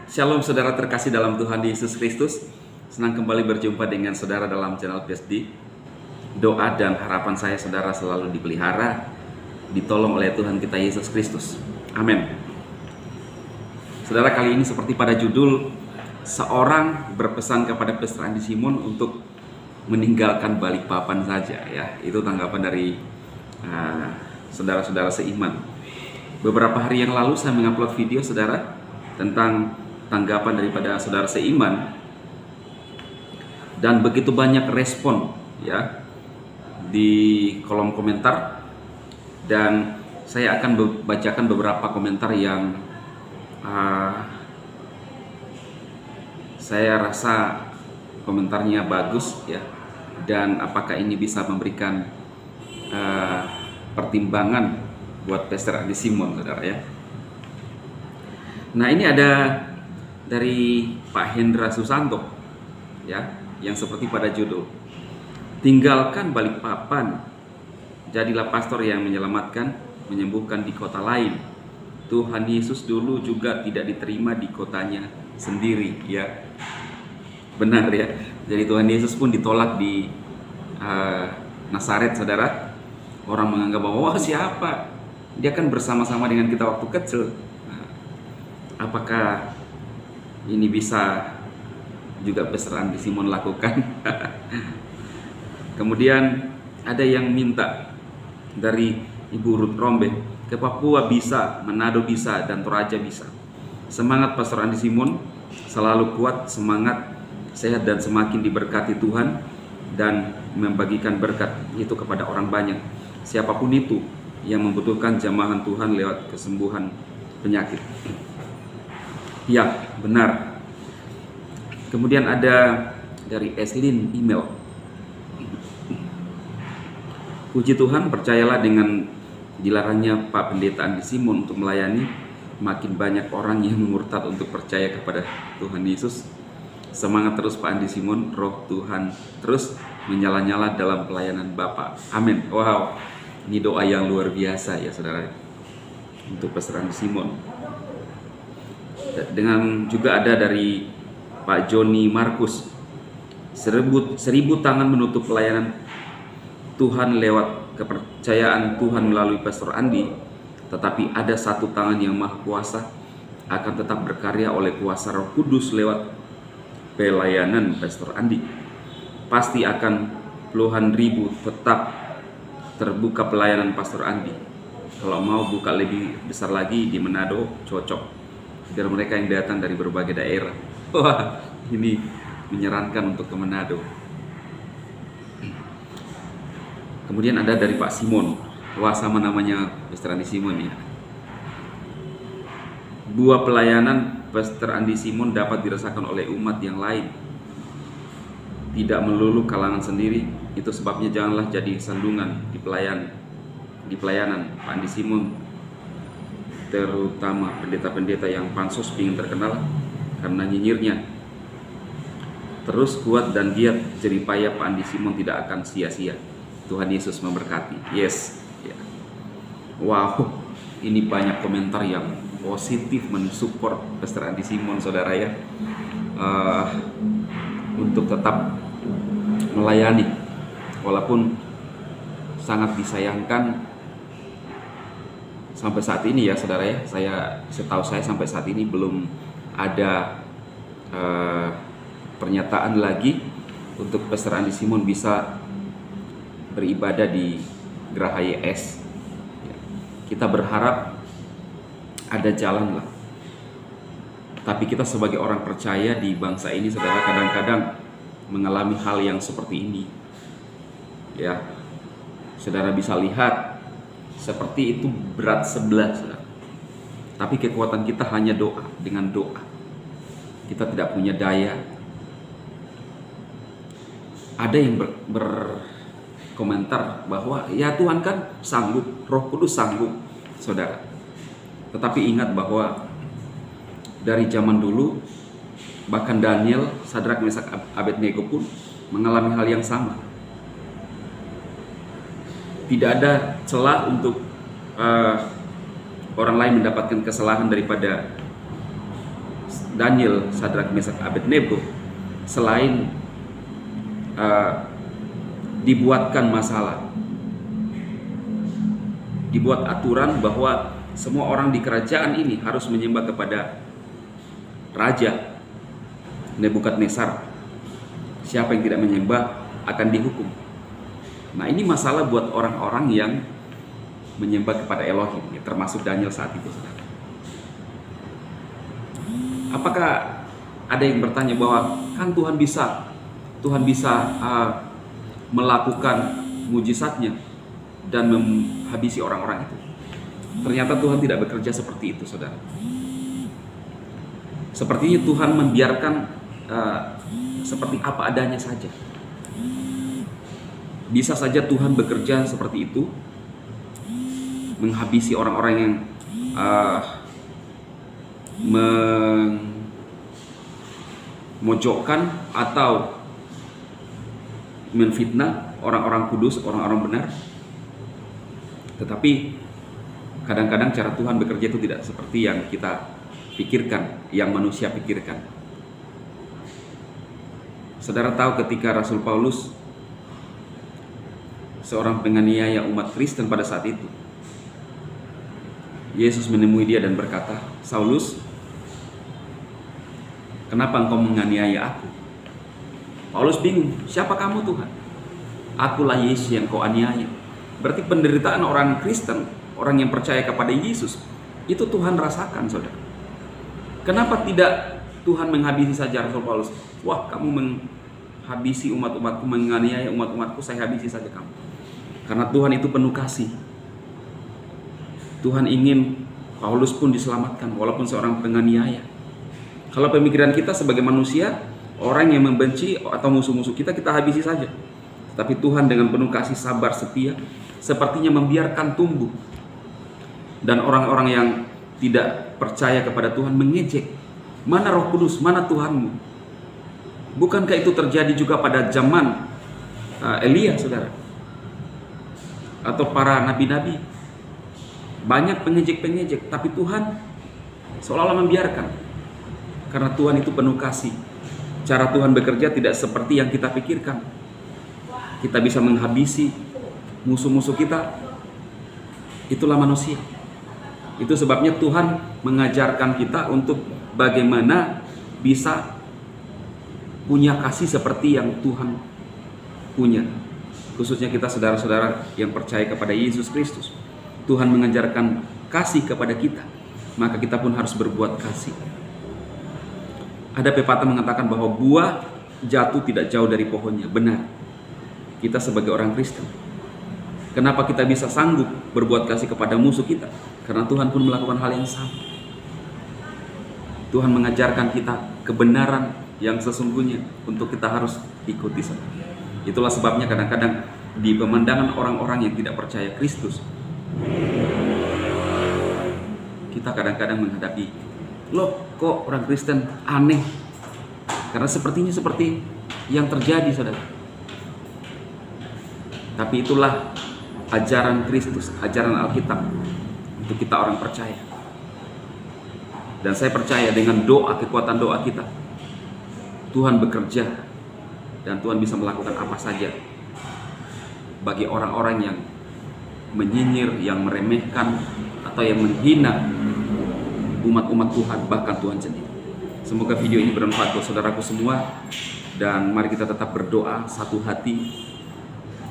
Shalom saudara terkasih dalam Tuhan Yesus Kristus. Senang kembali berjumpa dengan saudara dalam channel PSD. Doa dan harapan saya saudara selalu dipelihara, ditolong oleh Tuhan kita Yesus Kristus. Amin. Saudara, kali ini seperti pada judul, seorang berpesan kepada Pastor Andi Simon untuk meninggalkan Balikpapan saja, ya. Itu tanggapan dari saudara-saudara seiman. Beberapa hari yang lalu saya mengupload video saudara tentang tanggapan daripada saudara seiman, dan begitu banyak respon ya di kolom komentar, dan saya akan bacakan beberapa komentar yang saya rasa komentarnya bagus ya, dan apakah ini bisa memberikan pertimbangan buat Pastor Andi Simon saudara ya. Nah, ini ada dari Pak Hendra Susanto ya, yang seperti pada judul, tinggalkan Balikpapan, jadilah pastor yang menyelamatkan, menyembuhkan di kota lain. Tuhan Yesus dulu juga tidak diterima di kotanya sendiri ya. Benar ya. Jadi Tuhan Yesus pun ditolak di Nazaret saudara. Orang menganggap bahwa wah, siapa, dia kan bersama-sama dengan kita waktu kecil. Apakah ini bisa juga Pastor Andi Simon lakukan? Kemudian ada yang minta dari Ibu Ruth Rombe, ke Papua bisa, Manado bisa, dan Toraja bisa. Semangat Pastor Andi Simon, selalu kuat, semangat, sehat, dan semakin diberkati Tuhan, dan membagikan berkat itu kepada orang banyak, siapapun itu yang membutuhkan jamahan Tuhan lewat kesembuhan penyakit. Ya, benar. Kemudian ada dari Eslin email, puji Tuhan, percayalah dengan dilarangnya Pak Pendeta Andi Simon untuk melayani, makin banyak orang yang murtad untuk percaya kepada Tuhan Yesus. Semangat terus Pak Andi Simon, roh Tuhan terus menyala-nyala dalam pelayanan Bapak. Amin. Wow, ini doa yang luar biasa ya saudara untuk Pastor Andi Simon. Dengan juga ada dari Pak Joni Markus, seribu tangan menutup pelayanan Tuhan lewat kepercayaan Tuhan melalui Pastor Andi, tetapi ada satu tangan yang maha kuasa akan tetap berkarya oleh kuasa Roh Kudus lewat pelayanan Pastor Andi. Pasti akan puluhan ribu tetap terbuka pelayanan Pastor Andi. Kalau mau buka lebih besar lagi di Manado, cocok, biar mereka yang datang dari berbagai daerah. Wah, ini menyerankan untuk ke Manado. Kemudian ada dari Pak Simon. Wah, sama namanya Pastor Andi Simon ya. Buah pelayanan Pastor Andi Simon dapat dirasakan oleh umat yang lain, tidak melulu kalangan sendiri. Itu sebabnya janganlah jadi sandungan di pelayanan Pak Andi Simon, terutama pendeta-pendeta yang pansos ingin terkenal karena nyinyirnya. Terus kuat dan giat jeripaya Pak Andi Simon tidak akan sia-sia. Tuhan Yesus memberkati. Yes ya. Wow, ini banyak komentar yang positif mensupport Pastor Andi Simon saudara ya, untuk tetap melayani, walaupun sangat disayangkan sampai saat ini ya saudara ya. Setahu saya sampai saat ini belum ada pernyataan lagi untuk Pastor Andi Simon bisa beribadah di Geraha YS. Kita berharap ada jalan lah. Tapi kita sebagai orang percaya di bangsa ini saudara, kadang-kadang mengalami hal yang seperti ini. Ya, saudara bisa lihat seperti itu berat sebelah saudara. Tapi kekuatan kita hanya doa. Dengan doa kita tidak punya daya. Ada yang berkomentar bahwa ya Tuhan kan sanggup, Roh Kudus sanggup saudara. Tetapi ingat bahwa dari zaman dulu, bahkan Daniel, Sadrak, Mesak, Abednego pun mengalami hal yang sama. Tidak ada celah untuk orang lain mendapatkan kesalahan daripada Daniel, Sadrak, Mesak, Abednego, selain dibuatkan masalah, dibuat aturan bahwa semua orang di kerajaan ini harus menyembah kepada Raja Nebukadnezar. Siapa yang tidak menyembah akan dihukum. Nah, ini masalah buat orang-orang yang menyembah kepada Elohim, ya, termasuk Daniel saat itu. Apakah ada yang bertanya bahwa kan Tuhan bisa melakukan mujizatnya dan menghabisi orang-orang itu? Ternyata Tuhan tidak bekerja seperti itu, saudara. Sepertinya Tuhan membiarkan seperti apa adanya saja. Bisa saja Tuhan bekerja seperti itu, menghabisi orang-orang yang memojokkan atau menfitnah orang-orang kudus, orang-orang benar. Tetapi kadang-kadang cara Tuhan bekerja itu tidak seperti yang kita pikirkan, yang manusia pikirkan. Saudara tahu ketika Rasul Paulus, seorang penganiaya umat Kristen pada saat itu, Yesus menemui dia dan berkata, "Saulus, kenapa engkau menganiaya aku?" Paulus bingung, "Siapa kamu Tuhan?" "Akulah Yesus yang kau aniaya." Berarti penderitaan orang Kristen, orang yang percaya kepada Yesus, itu Tuhan rasakan, saudara. Kenapa tidak Tuhan menghabisi saja Rasul Paulus? "Wah, kamu menghabisi umat-umatku, menganiaya umat-umatku, saya habisi saja kamu." Karena Tuhan itu penuh kasih. Tuhan ingin Paulus pun diselamatkan, walaupun seorang penganiaya. Kalau pemikiran kita sebagai manusia, orang yang membenci atau musuh-musuh kita, kita habisi saja. Tapi Tuhan dengan penuh kasih, sabar, setia, sepertinya membiarkan tumbuh. Dan orang-orang yang tidak percaya kepada Tuhan mengejek, "Mana Roh Kudus, mana Tuhanmu?" Bukankah itu terjadi juga pada zaman Elia, saudara? Atau para nabi-nabi? Banyak pengejek-pengejek, tapi Tuhan seolah-olah membiarkan. Karena Tuhan itu penuh kasih. Cara Tuhan bekerja tidak seperti yang kita pikirkan. Kita bisa menghabisi musuh-musuh kita. Itulah manusia. Itu sebabnya Tuhan mengajarkan kita untuk bagaimana bisa punya kasih seperti yang Tuhan punya. Khususnya kita saudara-saudara yang percaya kepada Yesus Kristus. Tuhan mengajarkan kasih kepada kita, maka kita pun harus berbuat kasih. Ada pepatah mengatakan bahwa buah jatuh tidak jauh dari pohonnya. Benar. Kita sebagai orang Kristen, kenapa kita bisa sanggup berbuat kasih kepada musuh kita? Karena Tuhan pun melakukan hal yang sama. Tuhan mengajarkan kita kebenaran yang sesungguhnya untuk kita harus ikuti. Itulah sebabnya kadang-kadang di pemandangan orang-orang yang tidak percaya Kristus, kita kadang-kadang menghadapi, "Loh, kok orang Kristen aneh?" Karena sepertinya seperti yang terjadi, saudara. Tapi itulah ajaran Kristus, ajaran Alkitab untuk kita orang percaya. Dan saya percaya dengan doa, kekuatan doa kita, Tuhan bekerja dan Tuhan bisa melakukan apa saja bagi orang-orang yang menyinyir, yang meremehkan, atau yang menghina umat-umat Tuhan, bahkan Tuhan sendiri. Semoga video ini bermanfaat buat saudaraku semua, dan mari kita tetap berdoa satu hati,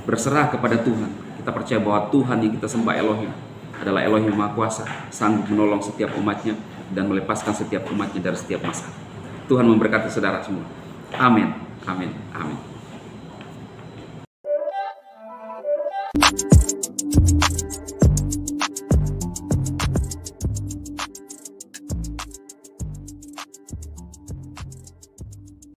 berserah kepada Tuhan. Kita percaya bahwa Tuhan yang kita sembah, Elohim, adalah Elohim yang Maha Kuasa, sanggup menolong setiap umatnya dan melepaskan setiap umatnya dari setiap masalah. Tuhan memberkati saudara semua. Amin, amin, amin.